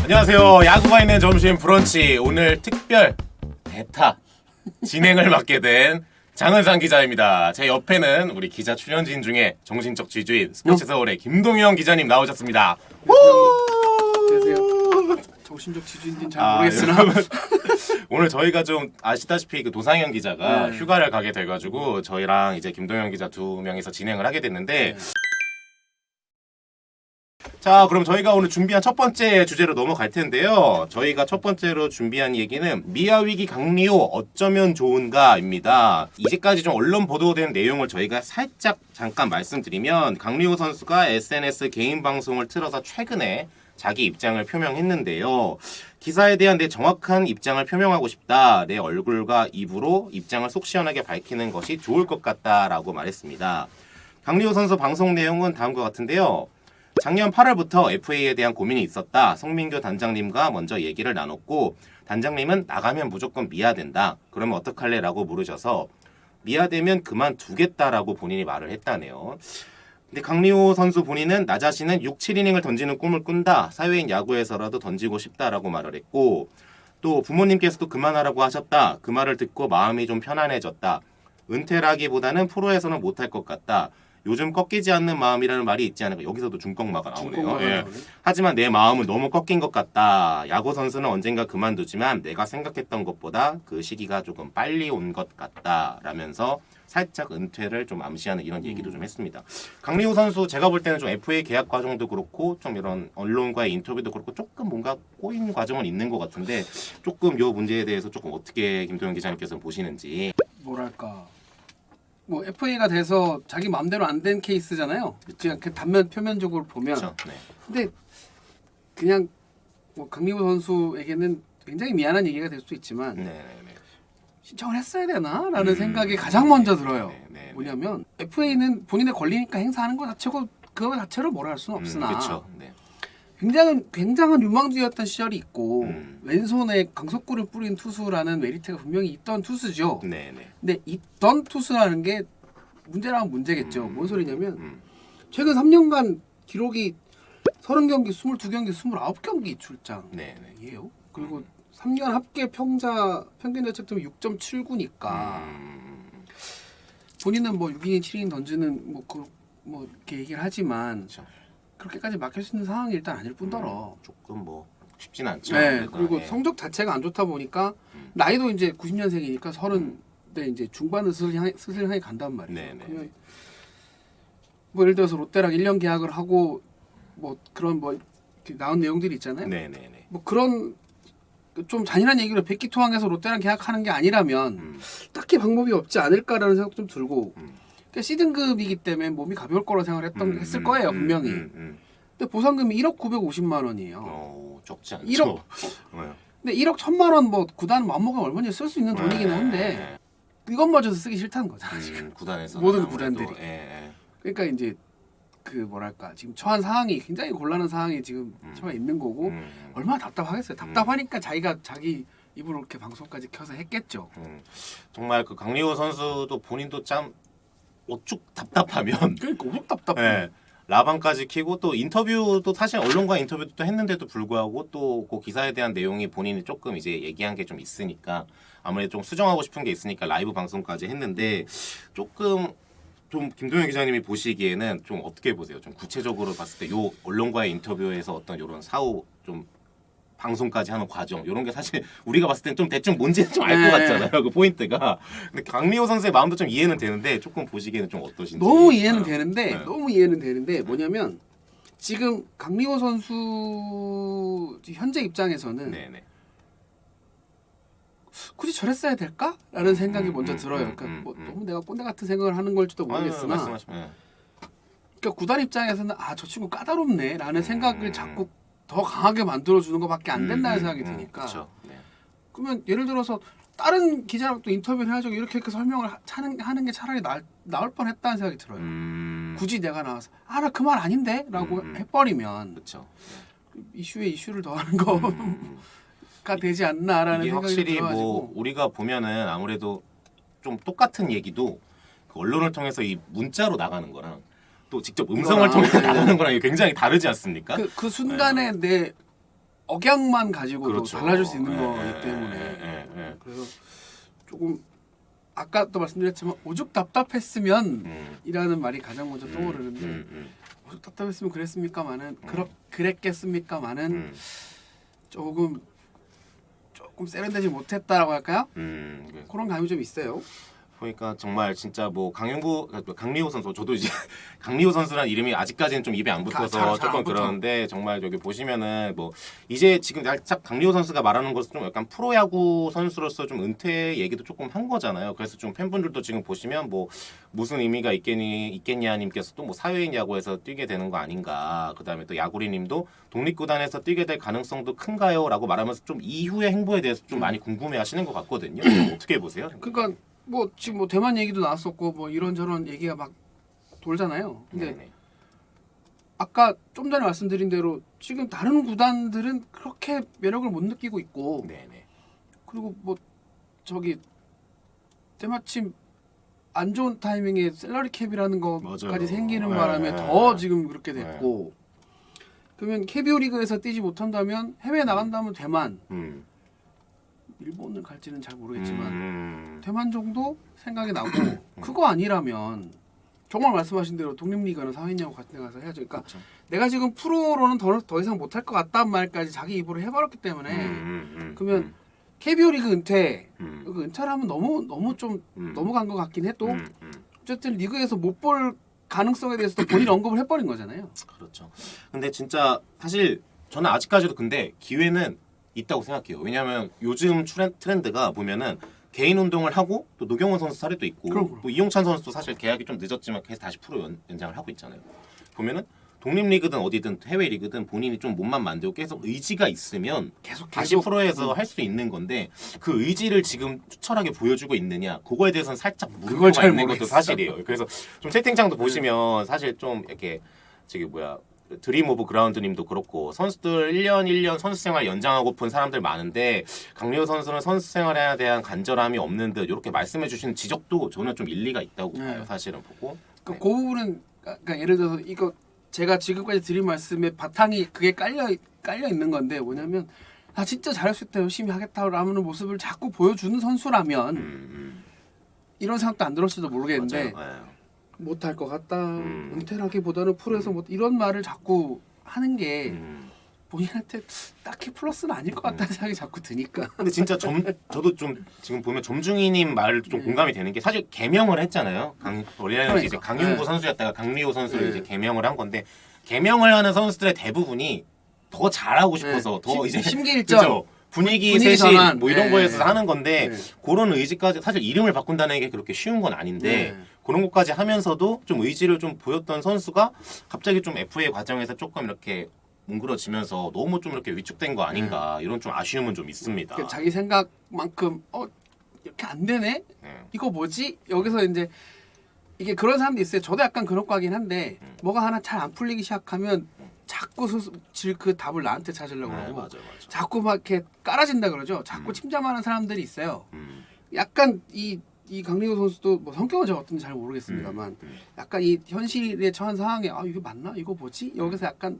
안녕하세요. 야구가 있는 점심 브런치 오늘 특별 대타 진행을 맡게 된 장은상 기자입니다. 제 옆에는 우리 기자 출연진 중에 정신적 지주인 스포츠 서울의 김동영 기자님 나오셨습니다. 안녕하세요. 정신적 지주인지는 잘 모르겠으나 오늘 저희가 좀 아시다시피 그 도상현 기자가 휴가를 가게 돼가지고 저희랑 이제 김동영 기자 두 명이서 진행을 하게 됐는데 자, 그럼 저희가 오늘 준비한 첫 번째 주제로 넘어갈 텐데요. 저희가 첫 번째로 준비한 얘기는 미아위기 강리호 어쩌면 좋은가입니다. 이제까지 좀 언론 보도된 내용을 저희가 살짝 잠깐 말씀드리면 강리호 선수가 SNS 개인 방송을 틀어서 최근에 자기 입장을 표명했는데요. 기사에 대한 내 정확한 입장을 표명하고 싶다. 내 얼굴과 입으로 입장을 속 시원하게 밝히는 것이 좋을 것 같다라고 말했습니다. 강리호 선수 방송 내용은 다음과 같은데요. 작년 8월부터 FA에 대한 고민이 있었다. 송민규 단장님과 먼저 얘기를 나눴고 단장님은 나가면 무조건 미아된다. 그러면 어떡할래? 라고 물으셔서 미아되면 그만두겠다라고 본인이 말을 했다네요. 근데 강리호 선수 본인은 나 자신은 6, 7이닝을 던지는 꿈을 꾼다. 사회인 야구에서라도 던지고 싶다라고 말을 했고 또 부모님께서도 그만하라고 하셨다. 그 말을 듣고 마음이 좀 편안해졌다. 은퇴라기보다는 프로에서는 못할 것 같다. 요즘 꺾이지 않는 마음이라는 말이 있지 않을까. 여기서도 중꺾마가 나오네요. 예. 하지만 내 마음은 너무 꺾인 것 같다. 야구 선수는 언젠가 그만두지만 내가 생각했던 것보다 그 시기가 조금 빨리 온 것 같다. 라면서 살짝 은퇴를 좀 암시하는 이런 얘기도 좀 했습니다. 강리호 선수 제가 볼 때는 좀 FA 계약 과정도 그렇고 좀 이런 언론과의 인터뷰도 그렇고 조금 뭔가 꼬인 과정은 있는 것 같은데 조금 이 문제에 대해서 조금 어떻게 김도영 기자님께서 보시는지. 뭐랄까 뭐 FA가 돼서 자기 마음대로 안 된 케이스잖아요. 그냥 그 단면 표면적으로 보면. 그렇죠. 네. 근데 그냥 뭐 강리호 선수에게는 굉장히 미안한 얘기가 될 수도 있지만 신청을 했어야 되나라는 생각이 가장 먼저 들어요. 뭐냐면 FA는 본인의 권리니까 행사하는 것 자체고 그거 자체로 뭐라 할 수는 없으나 그렇죠. 네. 굉장한 유망주였던 시절이 있고 왼손에 강속구를 뿌린 투수라는 메리트가 분명히 있던 투수죠. 근데 있던 투수라는 게 문제라면 문제겠죠. 뭔 소리냐면 최근 3년간 기록이 30경기, 22경기, 29경기 출장이에요. 그리고 3년 합계 평균 자책점이 6.79니까 본인은 뭐 6이닝, 7이닝 던지는 뭐 이렇게 얘기를 하지만 그렇죠. 그렇게까지 막힐 수 있는 상황이 일단 아닐 뿐더러 조금 뭐 쉽진 않죠. 네, 그리고 성적 자체가 안 좋다 보니까 나이도 이제 90년생이니까 30대 이제 중반을 슬슬 향해 간단 말이에요. 그러면 뭐 예를 들어서 롯데랑 1년 계약을 하고 뭐 그런 뭐 이렇게 나온 내용들이 있잖아요. 뭐 그런 좀 잔인한 얘기로 백기토항해서 롯데랑 계약하는 게 아니라면 딱히 방법이 없지 않을까라는 생각도 좀 들고. 그러니까 C등급이기 때문에 몸이 가벼울 거라 했을 거예요 분명히. 근데 보상금이 1억 950만 원이에요. 적지 않죠. 1억. 근데 1억 1,000만 원 뭐 구단 마음먹으면 얼마든지 쓸 수 있는 돈이긴 한데 이것마저도 쓰기 싫다는 거잖아 지금. 구단에서 모든 구단들이. 그러니까 이제 그 뭐랄까 지금 처한 상황이 굉장히 곤란한 상황이 지금 처해 있는 거고 얼마나 답답하겠어요. 답답하니까 자기 입으로 이렇게 방송까지 켜서 했겠죠. 정말 그 강리호 선수도 본인도 참 어쭉 답답하면 그러니까 오죽 답답해. 라방까지 키고 또 인터뷰도 사실 언론과 인터뷰도 또 했는데도 불구하고 또 그 기사에 대한 내용이 본인이 조금 이제 얘기한 게 좀 있으니까 아무래도 좀 수정하고 싶은 게 있으니까 라이브 방송까지 했는데 조금 좀 김동현 기자님이 보시기에는 좀 어떻게 보세요? 좀 구체적으로 봤을 때 요 언론과의 인터뷰에서 어떤 이런 사후 좀 방송까지 하는 과정 이런 게 사실 우리가 봤을 땐 좀 대충 뭔지는 좀 알 것 같잖아요. 그 포인트가. 근데 강리호 선수의 마음도 좀 이해는 되는데 조금 보시기에는 좀 어떠신지. 너무 이해는 되는데 뭐냐면 지금 강리호 선수 현재 입장에서는 굳이 저랬어야 될까라는 생각이 먼저 들어요. 그러니까 뭐 너무 내가 꼰대 같은 생각을 하는 걸지도 모르겠으나 그러니까 구단 입장에서는 저 친구 까다롭네라는 생각을 자꾸 더 강하게 만들어주는 것밖에 안 된다는 생각이 드니까 그러면 예를 들어서 다른 기자랑 또 인터뷰를 해가지고 이렇게 설명을 하는 게 차라리 나을 뻔했다는 생각이 들어요. 굳이 내가 나와서 나 그 말 아닌데? 라고 해버리면 이슈에 이슈를 더하는 거가 되지 않나라는 생각이 확실히 들어가지고 뭐 우리가 보면은 아무래도 좀 똑같은 얘기도 그 언론을 통해서 이 문자로 나가는 거랑 또 직접 음성을 통해서 나가는 거랑 굉장히 다르지 않습니까? 그 순간에 내 억양만 가지고도 그렇죠. 달라질 수 있는 예, 거기 예, 때문에 예, 예. 그래서 조금 아까도 말씀드렸지만 오죽 답답했으면 이라는 말이 가장 먼저 떠오르는데 오죽 답답했으면 그랬습니까마는 그랬겠습니까마는 조금 세련되지 못했다라고 할까요? 그런 감이 좀 있어요. 보니까 정말 진짜 뭐 강리호 선수 저도 이제 강리호 선수란 이름이 아직까지는 좀 입에 안 붙어서 조금 그러는데 정말 여기 보시면은 뭐 이제 지금 살짝 강리호 선수가 말하는 것은 좀 약간 프로야구 선수로서 좀 은퇴 얘기도 조금 한 거잖아요. 그래서 좀 팬분들도 지금 보시면 뭐 무슨 의미가 있겠냐님께서도 뭐 사회인 야구에서 뛰게 되는 거 아닌가. 그다음에 또 야구리님도 독립구단에서 뛰게 될 가능성도 큰가요?라고 말하면서 좀 이후의 행보에 대해서 좀 많이 궁금해하시는 것 같거든요. 어떻게 보세요? 그러니까 뭐 지금 뭐 대만 얘기도 나왔었고 뭐 이런저런 얘기가 막 돌잖아요. 근데 네네. 아까 좀 전에 말씀드린 대로 지금 다른 구단들은 그렇게 매력을 못 느끼고 있고 네네. 그리고 뭐 저기 때마침 안 좋은 타이밍에 셀러리 캡이라는 것까지 맞아요. 생기는 네. 바람에 더 지금 그렇게 됐고 그러면 KBO 리그에서 뛰지 못한다면 해외에 나간다면 대만 일본을 갈지는 잘 모르겠지만 대만 정도 생각이 나고 그거 아니라면 정말 말씀하신 대로 독립리그는 사회인야구 같은 데 가서 해야죠. 그러니까 그렇죠. 내가 지금 프로로는 더 이상 못할 것 같다는 말까지 자기 입으로 해버렸기 때문에 그러면 KBO 리그 은퇴 그 은퇴를 하면 너무 좀 넘어간 것 같긴 해도 어쨌든 리그에서 못 볼 가능성에 대해서도 본인 언급을 해버린 거잖아요. 그렇죠. 근데 진짜 사실 저는 아직까지도 근데 기회는 있다고 생각해요. 왜냐하면 요즘 트렌드가 보면은 개인 운동을 하고 또 노경원 선수 사례도 있고 또 이용찬 선수도 사실 계약이 좀 늦었지만 계속 다시 프로 연장을 하고 있잖아요. 보면은 독립리그든 어디든 해외 리그든 본인이 좀 몸만 만들고 계속 의지가 있으면 다시 프로에서 할 수 있는 건데 그 의지를 지금 투철하게 보여주고 있느냐 그거에 대해서는 살짝 물음표가 있는 것도 사실이에요. 그래서 좀 채팅창도 보시면 사실 좀 이렇게 드림 오브 그라운드님도 그렇고 선수들 1년 선수 생활 연장하고픈 사람들 많은데 강리호 선수는 선수 생활에 대한 간절함이 없는 듯 이렇게 말씀해 주시는 지적도 저는 좀 일리가 있다고 봐요. 사실은 보고 그 부분은 그러니까 예를 들어서 이거 제가 지금까지 드린 말씀에 바탕이 그게 깔려 있는 건데 뭐냐면 나 진짜 잘할 수 있다 열심히 하겠다라는 모습을 자꾸 보여주는 선수라면 이런 생각도 안 들었을지도 모르겠는데 못할 것 같다 은퇴라기보다는 프로에서 뭐 이런 말을 자꾸 하는 게 본인한테 딱히 플러스는 아닐 것 같다는 생각이 자꾸 드니까. 근데 진짜 저도 좀 지금 보면 점중이님 말도 좀 공감이 되는 게 사실 개명을 했잖아요. 원래는 이제 강윤구 선수였다가 강리호 선수를 이제 개명을 한 건데 개명을 하는 선수들의 대부분이 더 잘하고 싶어서 더 이제 심기일전 그죠? 분위기 세신 전환. 뭐 이런 거에서 하는 건데 그런 의지까지 사실 이름을 바꾼다는 게 그렇게 쉬운 건 아닌데 그런 것까지 하면서도 좀 의지를 좀 보였던 선수가 갑자기 좀 FA 과정에서 조금 이렇게 뭉그러지면서 너무 좀 이렇게 위축된 거 아닌가 이런 좀 아쉬움은 좀 있습니다. 그러니까 자기 생각만큼 이렇게 안 되네? 이거 뭐지? 여기서 이제 이게 그런 사람도 있어요. 저도 약간 그런 거 하긴 한데 뭐가 하나 잘 안 풀리기 시작하면 자꾸 그 답을 나한테 찾으려고 하고 맞아. 자꾸 막 이렇게 깔아진다 그러죠. 자꾸 침잠하는 사람들이 있어요. 약간 이 강리호 선수도 뭐 성격은 제가 어떤지 잘 모르겠습니다만 약간 이 현실에 처한 상황에 이게 맞나? 이거 뭐지? 여기서 약간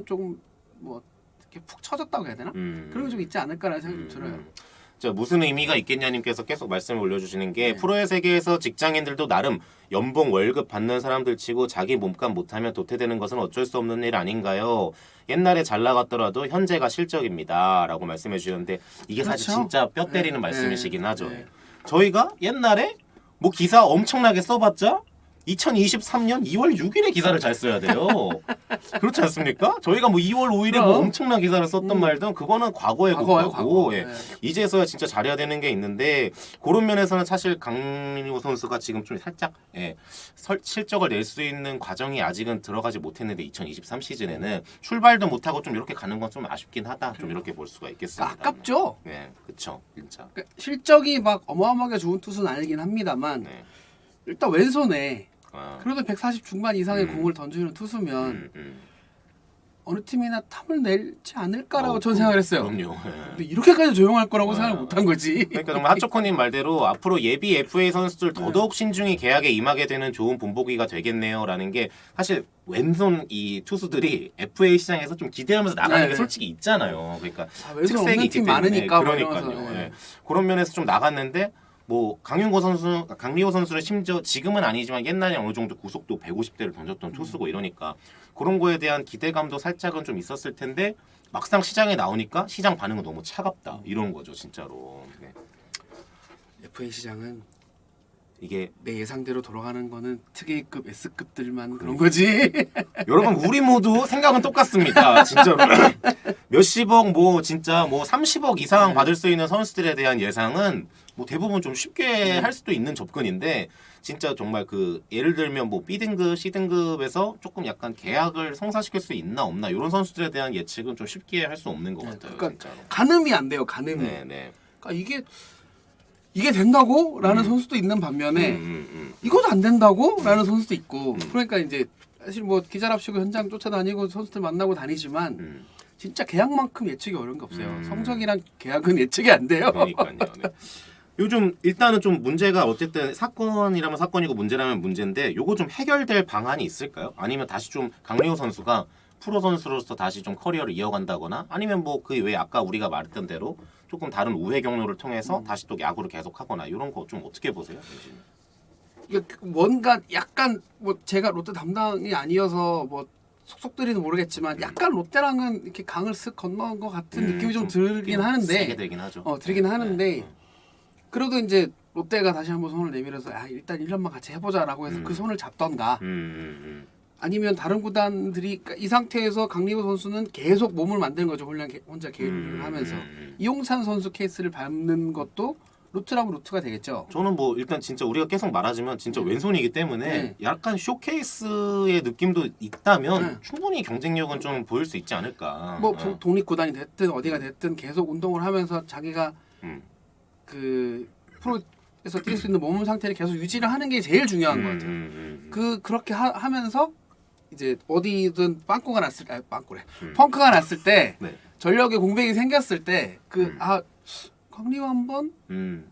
조금 뭐 이렇게 푹 처졌다고 해야 되나? 그런 게 좀 있지 않을까라는 생각이 좀 들어요. 무슨 의미가 있겠냐님께서 계속 말씀을 올려주시는 게 프로의 세계에서 직장인들도 나름 연봉 월급 받는 사람들 치고 자기 몸값 못하면 도태되는 것은 어쩔 수 없는 일 아닌가요? 옛날에 잘 나갔더라도 현재가 실적입니다 라고 말씀해 주셨는데 이게 사실 그렇죠. 진짜 뼈 때리는 말씀이시긴 하죠. 저희가 옛날에 뭐 기사 엄청나게 써봤자 2023년 2월 6일에 기사를 잘 써야 돼요. 그렇지 않습니까? 저희가 뭐 2월 5일에 뭐 엄청난 기사를 썼던 말든 그거는 과거의 것이고 이제서야 진짜 잘해야 되는 게 있는데 그런 면에서는 사실 강민호 선수가 지금 좀 살짝 실적을 낼 수 있는 과정이 아직은 들어가지 못했는데 2023 시즌에는 출발도 못하고 좀 이렇게 가는 건 좀 아쉽긴 하다. 좀 이렇게 볼 수가 있겠습니다. 아깝죠? 네, 그렇죠. 진짜. 그러니까 실적이 막 어마어마하게 좋은 투수는 아니긴 합니다만 일단 왼손에 그래도 140 중반 이상의 공을 던지는 투수면 어느 팀이나 탐을 내지 않을까라고 저는 생각을 했어요. 그럼요. 근데 이렇게까지 조용할 거라고 생각을 못한 거지. 그러니까 정말 하초코님 말대로 앞으로 예비 FA 선수들 더더욱 신중히 계약에 임하게 되는 좋은 본보기가 되겠네요라는 게 사실 왼손 이 투수들이 FA 시장에서 좀 기대하면서 나가는 게 솔직히 있잖아요. 그러니까 왼손 없는 팀 많으니까 그러니까요. 네. 그런 면에서 좀 나갔는데 뭐 강윤고 선수, 강리호 선수는 심지어 지금은 아니지만 옛날에 어느 정도 구속도 150대를 던졌던 투수고 이러니까 그런 거에 대한 기대감도 살짝은 좀 있었을 텐데 막상 시장에 나오니까 시장 반응은 너무 차갑다 이런 거죠 진짜로. 네. FA 시장은 이게 내 예상대로 돌아가는 거는 특A급, S급들만 그런 거지. 여러분 우리 모두 생각은 똑같습니다. 진짜로 몇십억 뭐 진짜 뭐 30억 이상 받을 수 있는 선수들에 대한 예상은 뭐 대부분 좀 쉽게 할 수도 있는 접근인데 진짜 정말 그 예를 들면 뭐 B등급, C등급에서 조금 약간 계약을 성사시킬 수 있나 없나 이런 선수들에 대한 예측은 좀 쉽게 할 수 없는 것 같아요. 그러니까 진짜로. 가늠이 안 돼요. 가늠이. 네네. 그러니까 이게 된다고? 라는 선수도 있는 반면에 이것도 안 된다고? 라는 선수도 있고 그러니까 이제 사실 뭐 기자랍시고 현장 쫓아다니고 선수들 만나고 다니지만 진짜 계약만큼 예측이 어려운 게 없어요. 성적이랑 계약은 예측이 안 돼요. 그러니까요. 네. 요즘 일단은 좀 문제가 어쨌든 사건이라면 사건이고 문제라면 문제인데 요거 좀 해결될 방안이 있을까요? 아니면 다시 좀 강리호 선수가 프로 선수로서 다시 좀 커리어를 이어간다거나 아니면 뭐 그 외에 아까 우리가 말했던 대로 조금 다른 우회 경로를 통해서 다시 또 야구를 계속하거나 이런 거 좀 어떻게 보세요? 이게 뭔가 약간 뭐 제가 롯데 담당이 아니어서 뭐 속속들이는 모르겠지만 약간 롯데랑은 이렇게 강을 쓱 건너온 것 같은 느낌이 좀 들긴 하는데 세게 되긴 하죠. 들긴 하는데 그래도 이제 롯데가 다시 한번 손을 내밀어서 일단 1년만 같이 해보자라고 해서 그 손을 잡던가 아니면 다른 구단들이 이 상태에서 강리호 선수는 계속 몸을 만드는 거죠. 혼자 개인을 하면서 이용찬 선수 케이스를 밟는 것도 루트라면 루트가 되겠죠. 저는 뭐 일단 진짜 우리가 계속 말하지만 진짜 왼손이기 때문에 약간 쇼케이스의 느낌도 있다면 충분히 경쟁력은 좀 보일 수 있지 않을까. 뭐 독립구단이 됐든 어디가 됐든 계속 운동을 하면서 자기가 그 프로에서 뛸 수 있는 몸 상태를 계속 유지를 하는 게 제일 중요한 것 같아요. 그렇게 하면서 이제 어디든 펑크가 났을 때 네. 전력에 공백이 생겼을 때 강리호 한번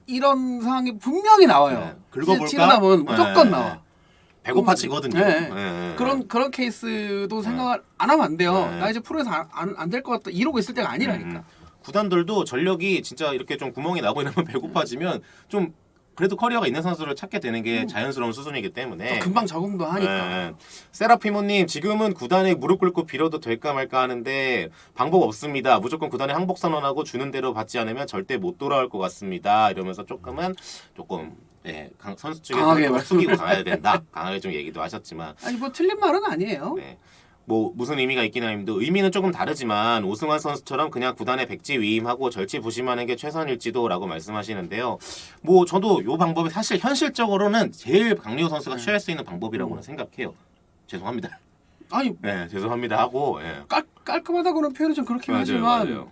이런 상황이 분명히 나와요. 네. 긁어볼까? 치르다면 무조건 나와. 배고파지거든요. 그런 케이스도 생각을 안 하면 안 돼요. 네. 나 이제 프로에서 안 될 것 같다 이러고 있을 때가 아니라니까. 구단들도 전력이 진짜 이렇게 좀 구멍이 나고 이러면 배고파지면 좀 그래도 커리어가 있는 선수를 찾게 되는 게 자연스러운 수순이기 때문에 금방 적응도 하니까. 세라피모님 지금은 구단에 무릎 꿇고 빌어도 될까 말까 하는데 방법 없습니다. 무조건 구단에 항복 선언하고 주는 대로 받지 않으면 절대 못 돌아올 것 같습니다. 이러면서 조금 선수 측에 강하게 숙이고 가야 된다. 강하게 좀 얘기도 하셨지만 아니 뭐 틀린 말은 아니에요. 네. 뭐 무슨 의미가 있긴 합니다. 의미는 조금 다르지만 오승환 선수처럼 그냥 구단에 백지 위임하고 절치부심하는 게 최선일지도라고 말씀하시는데요. 뭐 저도 요 방법이 사실 현실적으로는 제일 강리호 선수가 취할 수 있는 방법이라고는 생각해요. 죄송합니다. 아니 죄송합니다 하고 깔끔하다고는 표현이 좀 그렇긴 하지만 맞아요.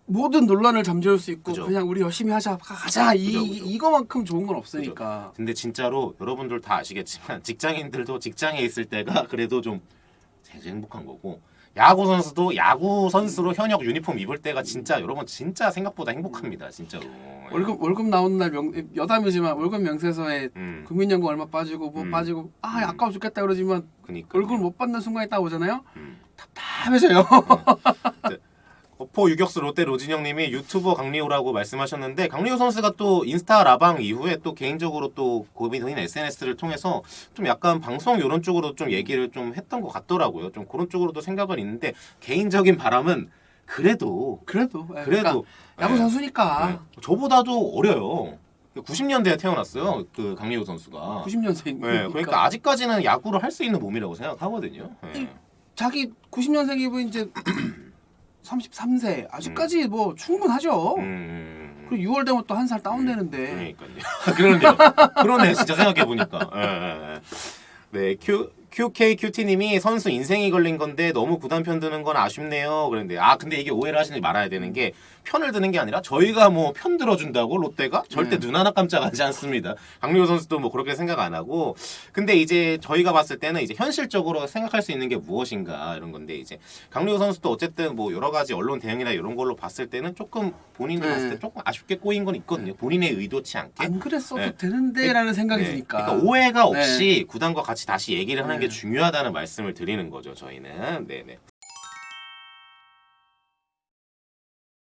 모든 논란을 잠재울 수 있고 그죠. 그냥 우리 열심히 하자 가자 그죠. 이거만큼 좋은 건 없으니까. 근데 진짜로 여러분들 다 아시겠지만 직장인들도 직장에 있을 때가 그래도 좀 제일 행복한 거고 야구 선수도 야구 선수로 현역 유니폼 입을 때가 진짜 여러분 진짜 생각보다 행복합니다 진짜로. 월급 나오는 날 여담이지만 월급 명세서에 국민연금 얼마 빠지고 빠지고 아까워 죽겠다 그러지만 그러니까 월급을 못 받는 순간이 딱 오잖아요. 답답해져요. 거포 유격수 롯데 로진영님이 유튜버 강리호라고 말씀하셨는데 강리호 선수가 또 인스타 라방 이후에 또 개인적으로 또 고민인 SNS를 통해서 좀 약간 방송 이런 쪽으로 좀 얘기를 좀 했던 것 같더라고요. 좀 그런 쪽으로도 생각은 있는데 개인적인 바람은 그래도 그러니까 야구 선수니까 저보다도 어려요. 90년대에 태어났어요. 그 강리호 선수가 90년생. 그러니까 아직까지는 야구를 할 수 있는 몸이라고 생각하거든요. 자기 90년생이고 이제 33세 아직까지 뭐 충분하죠. 그리고 6월 되면 또 한 살 다운되는데. 그러니까요. 그러네 진짜 생각해 보니까. 네, QKQT님이 선수 인생이 걸린 건데 너무 구단 편 드는 건 아쉽네요. 그런데 근데 이게 오해를 하시지 말아야 되는 게 편을 드는 게 아니라 저희가 뭐 편 들어준다고 롯데가 절대 눈 하나 깜짝하지 않습니다. 강리호 선수도 뭐 그렇게 생각 안 하고 근데 이제 저희가 봤을 때는 이제 현실적으로 생각할 수 있는 게 무엇인가 이런 건데 이제 강리호 선수도 어쨌든 뭐 여러 가지 언론 대응이나 이런 걸로 봤을 때는 조금 본인이 봤을 때 조금 아쉽게 꼬인 건 있거든요. 본인의 의도치 않게 안 그랬어도 되는데라는 생각이 드니까. 그러니까 오해가 없이 구단과 같이 다시 얘기를 하는 게 게 중요하다는 말씀을 드리는 거죠. 저희는. 네네.